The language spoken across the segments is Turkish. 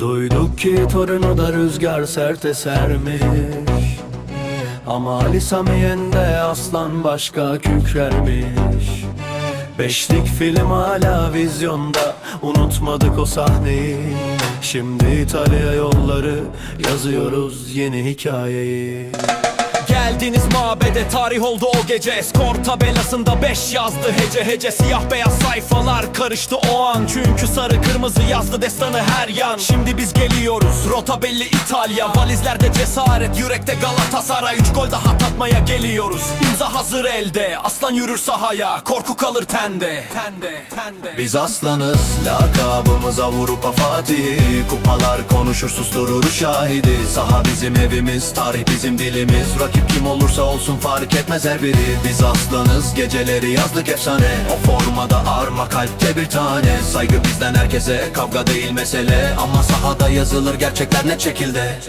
Duyduk ki Torino'da rüzgar sert esermiş, ama Ali Sami Yen'de aslan başka kükrermiş. Beşlik film hala vizyonda, unutmadık o sahneyi. Şimdi İtalya yolları, yazıyoruz yeni hikayeyi. Geldiniz mabede, tarih oldu o gece. Skor tabelasında 5 yazdı hece hece. Siyah beyaz sayfalar karıştı o an, çünkü sarı kırmızı yazdı destanı her yan. Şimdi biz geliyoruz, rota belli İtalya. Valizlerde cesaret, yürekte Galatasaray. 3 gol daha tatmaya geliyoruz, İmza hazır elde. Aslan yürür sahaya, korku kalır tende. Biz aslanız, lakabımız Avrupa Fatihi. Kupalar konuşur, susturur şahidi. Saha bizim evimiz, tarih bizim dilimiz. Rakip kim olursa olsun fark etmez her biri. Biz aslanız, geceleri yazdık efsane. O formada arma, kalpte bir tane. Saygı bizden herkese, kavga değil mesele. Ama sahada yazılır gerçekler net şekilde.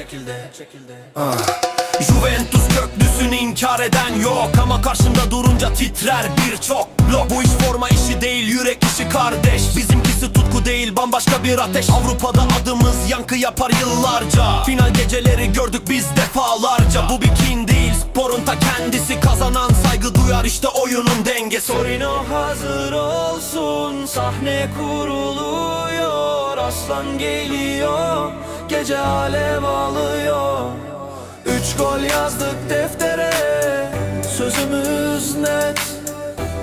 Juventus köklüsünü inkar eden yok, ama karşımda durunca titrer birçok blok. Bu iş forma işi değil, yürek işi kardeş. Bizimkisi tutku değil, bambaşka bir ateş. Avrupa'da adımız yankı yapar yıllarca. Final geceleri gördük biz defalarca. Bu bir kin değil, sporun ta kendisi. Kazanan saygı duyar, işte oyunun dengesi. Torino hazır olsun, sahne kuruluyor. Aslan geliyor, gece alev alıyor. 3 gol yazdık deftere, sözümüz net.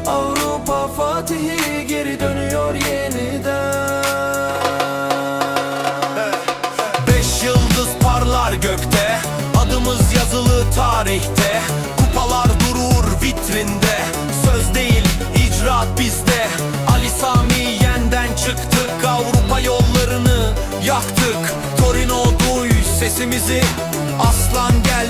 Avrupa Fatihi geri dönüyor yeniden. 5 yıldız parlar gökte, adımız yazılı tarihte. Kupalar durur vitrinde, söz değil icraat bizde. Ali Sami Yen'den çıktık, Avrupa yollarını yaktık. Torino duy sesimizi, aslan gel